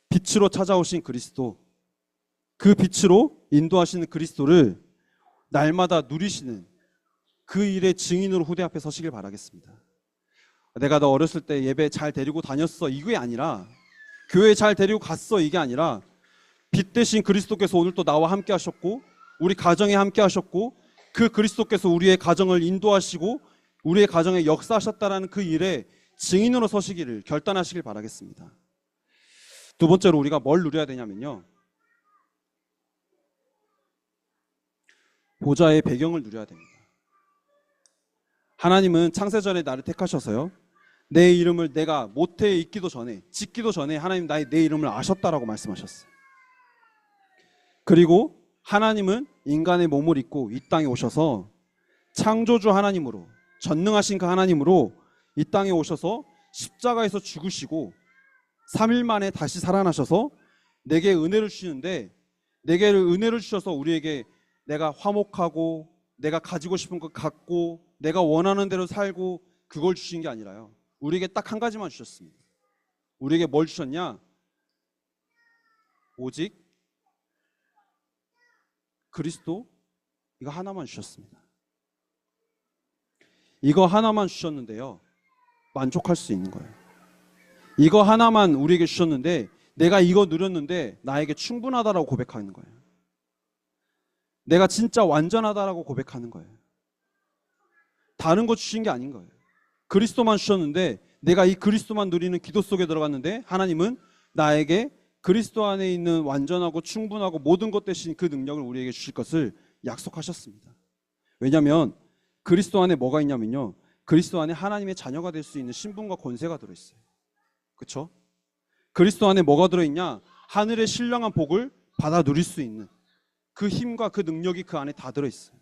빛으로 찾아오신 그리스도, 그 빛으로 인도하시는 그리스도를 날마다 누리시는 그 일의 증인으로 후대 앞에 서시길 바라겠습니다. 내가 너 어렸을 때 예배 잘 데리고 다녔어 이게 아니라, 교회 잘 데리고 갔어 이게 아니라, 빛 대신 그리스도께서 오늘 또 나와 함께 하셨고 우리 가정에 함께 하셨고 그 그리스도께서 우리의 가정을 인도하시고 우리의 가정에 역사하셨다라는 그 일에 증인으로 서시기를 결단하시길 바라겠습니다. 두 번째로 우리가 뭘 누려야 되냐면요, 보좌의 배경을 누려야 됩니다. 하나님은 창세전에 나를 택하셔서요, 내 이름을 내가 모태에 있기도 전에, 짓기도 전에 하나님 내 이름을 아셨다라고 말씀하셨어요. 그리고 하나님은 인간의 몸을 입고 이 땅에 오셔서 창조주 하나님으로, 전능하신 그 하나님으로 이 땅에 오셔서 십자가에서 죽으시고 3일 만에 다시 살아나셔서 내게 은혜를 주시는데, 내게 은혜를 주셔서 우리에게 내가 화목하고 내가 가지고 싶은 것 갖고 내가 원하는 대로 살고 그걸 주신 게 아니라요, 우리에게 딱 한 가지만 주셨습니다. 우리에게 뭘 주셨냐? 오직 그리스도, 이거 하나만 주셨습니다. 이거 하나만 주셨는데요, 만족할 수 있는 거예요. 이거 하나만 우리에게 주셨는데 내가 이거 누렸는데 나에게 충분하다라고 고백하는 거예요. 내가 진짜 완전하다라고 고백하는 거예요. 다른 거 주신 게 아닌 거예요. 그리스도만 주셨는데 내가 이 그리스도만 누리는 기도 속에 들어갔는데 하나님은 나에게 그리스도 안에 있는 완전하고 충분하고 모든 것 대신 그 능력을 우리에게 주실 것을 약속하셨습니다. 왜냐하면 그리스도 안에 뭐가 있냐면요, 그리스도 안에 하나님의 자녀가 될 수 있는 신분과 권세가 들어있어요. 그렇죠? 그리스도 안에 뭐가 들어있냐? 하늘의 신령한 복을 받아 누릴 수 있는 그 힘과 그 능력이 그 안에 다 들어있어요.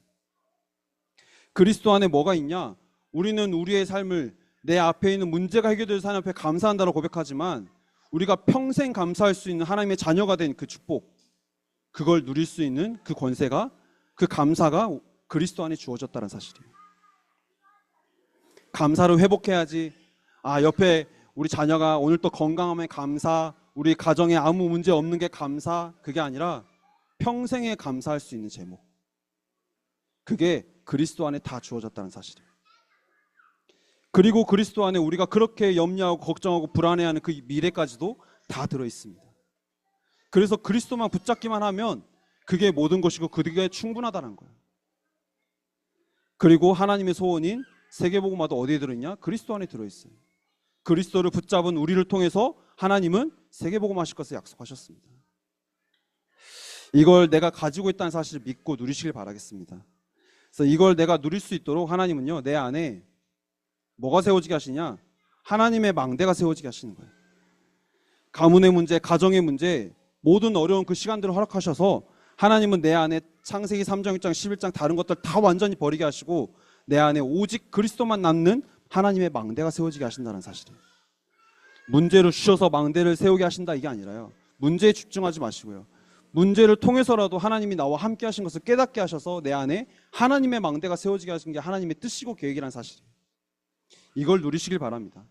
그리스도 안에 뭐가 있냐? 우리는 우리의 삶을, 내 앞에 있는 문제가 해결될 하나님 앞에 감사한다고 고백하지만 우리가 평생 감사할 수 있는 하나님의 자녀가 된 그 축복, 그걸 누릴 수 있는 그 권세가, 그 감사가 그리스도 안에 주어졌다는 사실이에요. 감사를 회복해야지, 옆에 우리 자녀가 오늘 또 건강함에 감사, 우리 가정에 아무 문제 없는 게 감사, 그게 아니라 평생에 감사할 수 있는 제목, 그게 그리스도 안에 다 주어졌다는 사실이에요. 그리고 그리스도 안에 우리가 그렇게 염려하고 걱정하고 불안해하는 그 미래까지도 다 들어있습니다. 그래서 그리스도만 붙잡기만 하면 그게 모든 것이고 그게 충분하다는 거예요. 그리고 하나님의 소원인 세계복음화도 어디에 들어있냐? 그리스도 안에 들어있어요. 그리스도를 붙잡은 우리를 통해서 하나님은 세계복음화하실 것을 약속하셨습니다. 이걸 내가 가지고 있다는 사실을 믿고 누리시길 바라겠습니다. 그래서 이걸 내가 누릴 수 있도록 하나님은요, 내 안에 뭐가 세워지게 하시냐? 하나님의 망대가 세워지게 하시는 거예요. 가문의 문제, 가정의 문제, 모든 어려운 그 시간들을 허락하셔서 하나님은 내 안에 창세기 3장, 6장, 11장 다른 것들 다 완전히 버리게 하시고 내 안에 오직 그리스도만 남는 하나님의 망대가 세워지게 하신다는 사실이에요. 문제를 주셔서 망대를 세우게 하신다, 이게 아니라요, 문제에 집중하지 마시고요, 문제를 통해서라도 하나님이 나와 함께 하신 것을 깨닫게 하셔서 내 안에 하나님의 망대가 세워지게 하신 게 하나님의 뜻이고 계획이라는 사실이에요. 이걸 누리시길 바랍니다.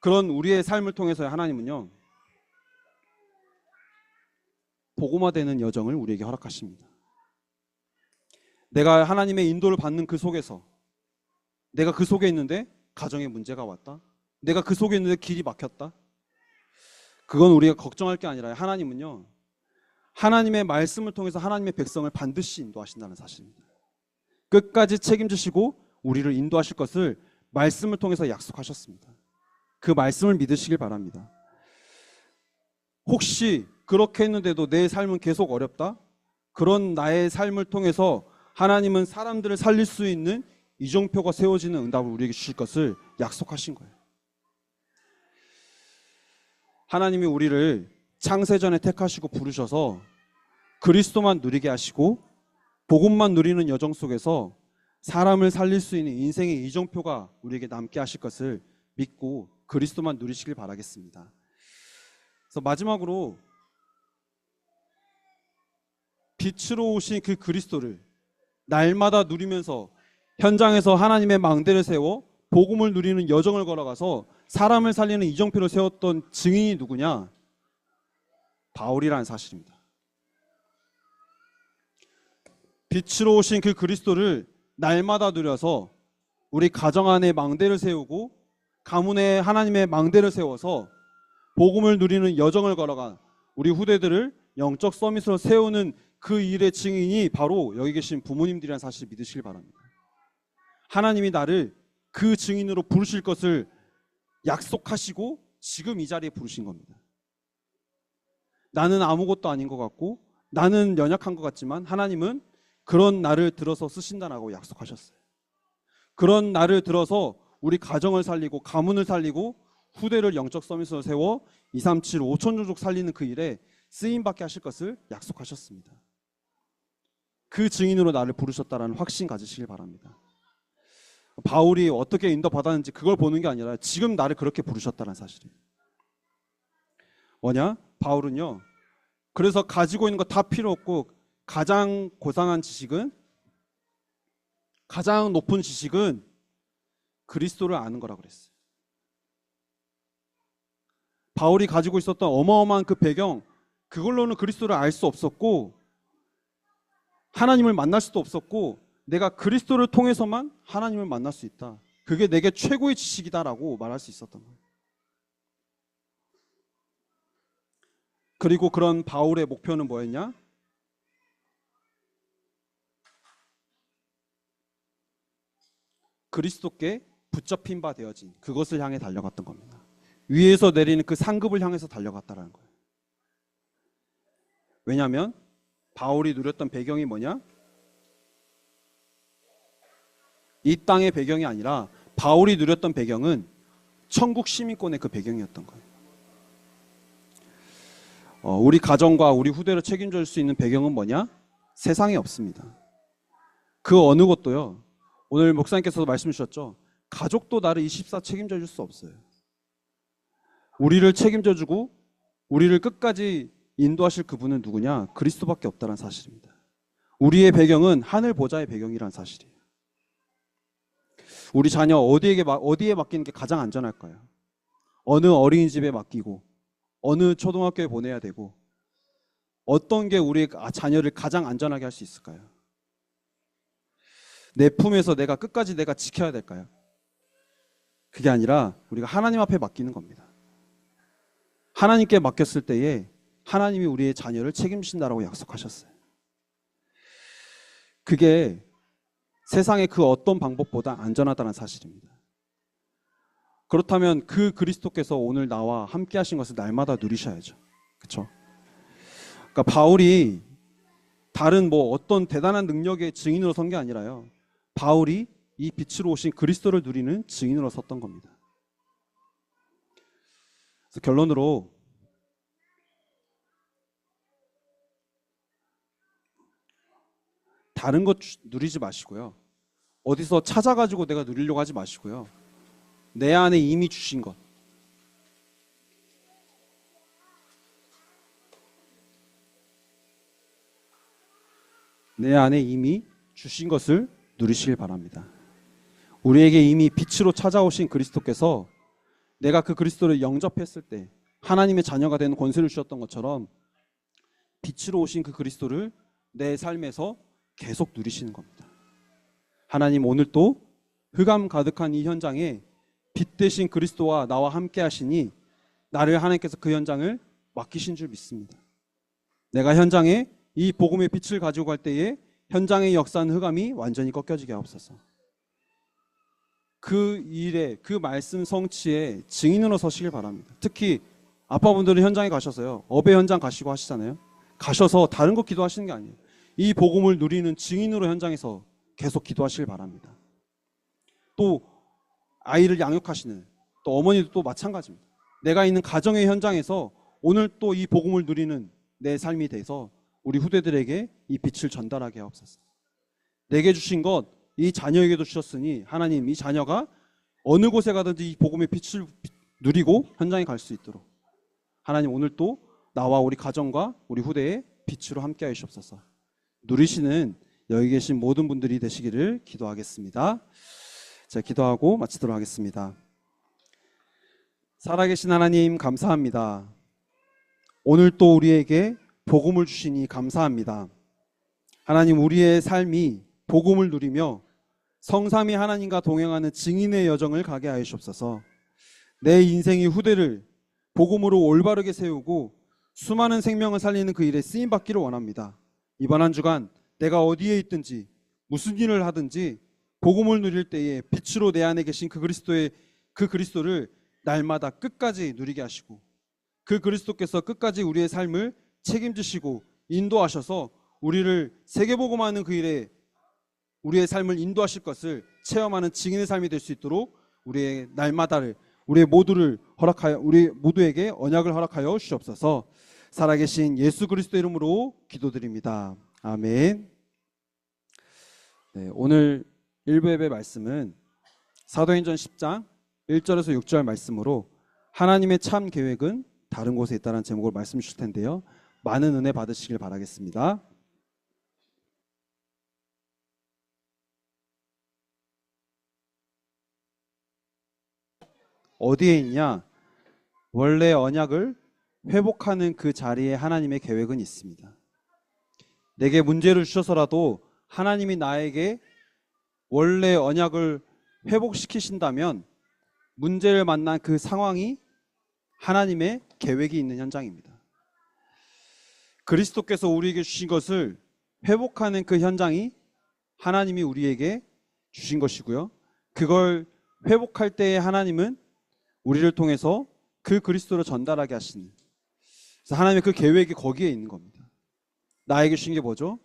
그런 우리의 삶을 통해서 하나님은요, 복음화되는 여정을 우리에게 허락하십니다. 내가 하나님의 인도를 받는 그 속에서, 내가 그 속에 있는데 가정에 문제가 왔다, 내가 그 속에 있는데 길이 막혔다, 그건 우리가 걱정할 게 아니라 하나님은요, 하나님의 말씀을 통해서 하나님의 백성을 반드시 인도하신다는 사실입니다. 끝까지 책임지시고 우리를 인도하실 것을 말씀을 통해서 약속하셨습니다. 그 말씀을 믿으시길 바랍니다. 혹시 그렇게 했는데도 내 삶은 계속 어렵다? 그런 나의 삶을 통해서 하나님은 사람들을 살릴 수 있는 이정표가 세워지는 응답을 우리에게 주실 것을 약속하신 거예요. 하나님이 우리를 창세전에 택하시고 부르셔서 그리스도만 누리게 하시고 복음만 누리는 여정 속에서 사람을 살릴 수 있는 인생의 이정표가 우리에게 남게 하실 것을 믿고 그리스도만 누리시길 바라겠습니다. 그래서 마지막으로 빛으로 오신 그 그리스도를 날마다 누리면서 현장에서 하나님의 망대를 세워 복음을 누리는 여정을 걸어가서 사람을 살리는 이정표를 세웠던 증인이 누구냐? 바울이라는 사실입니다. 빛으로 오신 그 그리스도를 날마다 누려서 우리 가정 안에 망대를 세우고 가문에 하나님의 망대를 세워서 복음을 누리는 여정을 걸어간 우리 후대들을 영적 서밋으로 세우는 그 일의 증인이 바로 여기 계신 부모님들이라는 사실을 믿으시길 바랍니다. 하나님이 나를 그 증인으로 부르실 것을 약속하시고 지금 이 자리에 부르신 겁니다. 나는 아무것도 아닌 것 같고 나는 연약한 것 같지만 하나님은 그런 날을 들어서 쓰신다라고 약속하셨어요. 그런 날을 들어서 우리 가정을 살리고 가문을 살리고 후대를 영적 서밋으로 세워 2, 3, 7, 5천 종족 살리는 그 일에 쓰임받게 하실 것을 약속하셨습니다. 그 증인으로 나를 부르셨다라는 확신 가지시길 바랍니다. 바울이 어떻게 인도받았는지 그걸 보는 게 아니라 지금 나를 그렇게 부르셨다는 사실이에요. 뭐냐? 바울은요, 그래서 가지고 있는 거 다 필요 없고 가장 고상한 지식은, 가장 높은 지식은 그리스도를 아는 거라고 그랬어요. 바울이 가지고 있었던 어마어마한 그 배경, 그걸로는 그리스도를 알 수 없었고 하나님을 만날 수도 없었고 내가 그리스도를 통해서만 하나님을 만날 수 있다. 그게 내게 최고의 지식이다라고 말할 수 있었던 거예요. 그리고 그런 바울의 목표는 뭐였냐? 그리스도께 붙잡힌 바 되어진 그것을 향해 달려갔던 겁니다. 위에서 내리는 그 상급을 향해서 달려갔다는 거예요. 왜냐하면 바울이 누렸던 배경이 뭐냐? 이 땅의 배경이 아니라 바울이 누렸던 배경은 천국 시민권의 그 배경이었던 거예요. 우리 가정과 우리 후대를 책임져 줄 수 있는 배경은 뭐냐? 세상에 없습니다. 그 어느 것도요. 오늘 목사님께서도 말씀 주셨죠. 가족도 나를 24 책임져 줄 수 없어요. 우리를 책임져 주고 우리를 끝까지 인도하실 그분은 누구냐? 그리스도밖에 없다는 사실입니다. 우리의 배경은 하늘 보좌의 배경이라는 사실이에요. 우리 자녀 어디에 맡기는 게 가장 안전할까요? 어느 어린이집에 맡기고 어느 초등학교에 보내야 되고 어떤 게 우리 자녀를 가장 안전하게 할 수 있을까요? 내 품에서 내가 끝까지 내가 지켜야 될까요? 그게 아니라 우리가 하나님 앞에 맡기는 겁니다. 하나님께 맡겼을 때에 하나님이 우리의 자녀를 책임진다라고 약속하셨어요. 그게 세상의 그 어떤 방법보다 안전하다는 사실입니다. 그렇다면 그 그리스도께서 오늘 나와 함께 하신 것을 날마다 누리셔야죠. 그렇죠? 그러니까 바울이 다른 어떤 대단한 능력의 증인으로 선 게 아니라요. 바울이 이 빛으로 오신 그리스도를 누리는 증인으로 섰던 겁니다. 그래서 결론으로 다른 것 누리지 마시고요. 어디서 찾아가지고 내가 누리려고 하지 마시고요. 내 안에 이미 주신 것. 내 안에 이미 주신 것을 누리시길 바랍니다. 우리에게 이미 빛으로 찾아오신 그리스도께서 내가 그 그리스도를 영접했을 때 하나님의 자녀가 되는 권세를 주셨던 것처럼 빛으로 오신 그 그리스도를 내 삶에서 계속 누리시는 겁니다. 하나님 오늘 또 흑암 가득한 이 현장에 빛 대신 그리스도와 나와 함께 하시니 나를 하나님께서 그 현장을 맡기신 줄 믿습니다. 내가 현장에 이 복음의 빛을 가지고 갈 때에 현장의 역사는 흑암이 완전히 꺾여지게 하옵소서. 그 일에 그 말씀 성취에 증인으로 서시길 바랍니다. 특히 아빠분들은 현장에 가셔서요. 업의 현장 가시고 하시잖아요. 가셔서 다른 거 기도하시는 게 아니에요. 이 복음을 누리는 증인으로 현장에서 계속 기도하시길 바랍니다. 또 아이를 양육하시는 또 어머니도 또 마찬가지입니다. 내가 있는 가정의 현장에서 오늘 또 이 복음을 누리는 내 삶이 돼서 우리 후대들에게 이 빛을 전달하게 하옵소서. 내게 주신 것 이 자녀에게도 주셨으니 하나님 이 자녀가 어느 곳에 가든지 이 복음의 빛을 누리고 현장에 갈 수 있도록 하나님 오늘 또 나와 우리 가정과 우리 후대의 빛으로 함께 하시옵소서. 누리시는 여기 계신 모든 분들이 되시기를 기도하겠습니다. 자, 기도하고 마치도록 하겠습니다. 살아계신 하나님 감사합니다. 오늘 또 우리에게 복음을 주시니 감사합니다. 하나님 우리의 삶이 복음을 누리며 성삼위 하나님과 동행하는 증인의 여정을 가게 하시옵소서. 내 인생의 후대를 복음으로 올바르게 세우고 수많은 생명을 살리는 그 일에 쓰임받기를 원합니다. 이번 한 주간 내가 어디에 있든지 무슨 일을 하든지 복음을 누릴 때에 빛으로 내 안에 계신 그 그리스도를 날마다 끝까지 누리게 하시고 그 그리스도께서 끝까지 우리의 삶을 책임지시고 인도하셔서 우리를 세계복음하는 그 일에 우리의 삶을 인도하실 것을 체험하는 증인의 삶이 될 수 있도록 우리의 날마다를 우리 모두에게 언약을 허락하여 주시옵소서. 살아계신 예수 그리스도 이름으로 기도드립니다. 아멘. 네, 오늘 1부 예배 말씀은 사도행전 10장 1절에서 6절 말씀으로 하나님의 참 계획은 다른 곳에 있다는 제목으로 말씀 주실 텐데요. 많은 은혜 받으시길 바라겠습니다. 어디에 있냐? 원래 언약을 회복하는 그 자리에 하나님의 계획은 있습니다. 내게 문제를 주셔서라도 하나님이 나에게 원래 언약을 회복시키신다면 문제를 만난 그 상황이 하나님의 계획이 있는 현장입니다. 그리스도께서 우리에게 주신 것을 회복하는 그 현장이 하나님이 우리에게 주신 것이고요. 그걸 회복할 때에 하나님은 우리를 통해서 그 그리스도를 전달하게 하시는, 그래서 하나님의 그 계획이 거기에 있는 겁니다. 나에게 주신 게 뭐죠?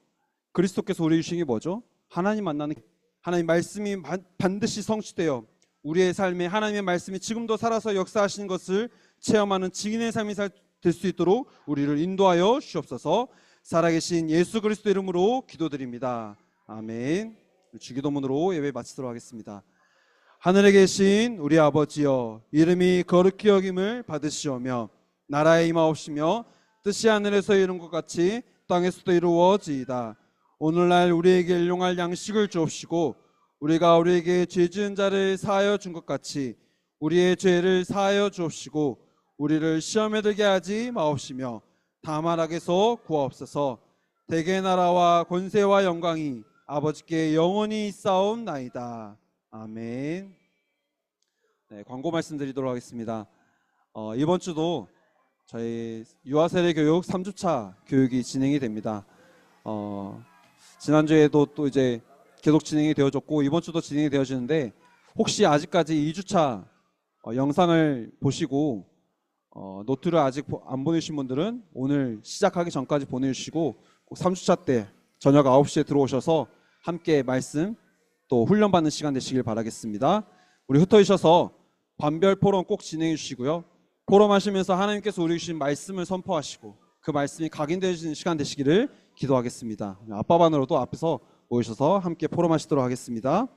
그리스도께서 우리에게 주신 게 뭐죠? 하나님 만나는, 하나님 말씀이 반드시 성취되어 우리의 삶에 하나님의 말씀이 지금도 살아서 역사하시는 것을 체험하는 증인의 삶이 될 수 있도록 우리를 인도하여 주옵소서. 살아계신 예수 그리스도 이름으로 기도드립니다. 아멘. 주기도문으로 예배 마치도록 하겠습니다. 하늘에 계신 우리 아버지여, 이름이 거룩히 여김을 받으시오며 나라에 임하옵시며 뜻이 하늘에서 이룬 것 같이 땅에서도 이루어지이다. 오늘날 우리에게 일용할 양식을 주옵시고 우리가 우리에게 죄 지은 자를 사하여 준 것 같이 우리의 죄를 사하여 주옵시고 우리를 시험에 들게 하지 마옵시며 다만 악에서 구하옵소서. 대개 나라와 권세와 영광이 아버지께 영원히 있사옵나이다. 아멘. 네, 광고 말씀드리도록 하겠습니다. 이번 주도 저희 유아세례 교육 3주차 교육이 진행이 됩니다. 지난주에도 또 이제 계속 진행이 되어졌고 이번 주도 진행이 되어지는데, 혹시 아직까지 2주차 영상을 보시고 노트를 아직 안 보내주신 분들은 오늘 시작하기 전까지 보내주시고 꼭 3주차 때 저녁 9시에 들어오셔서 함께 말씀 또 훈련받는 시간 되시길 바라겠습니다. 우리 흩어지셔서 반별 포럼 꼭 진행해 주시고요. 포럼하시면서 하나님께서 우리에게 주신 말씀을 선포하시고 그 말씀이 각인되어지는 시간 되시기를 기도하겠습니다. 아빠반으로도 앞에서 모이셔서 함께 포럼하시도록 하겠습니다.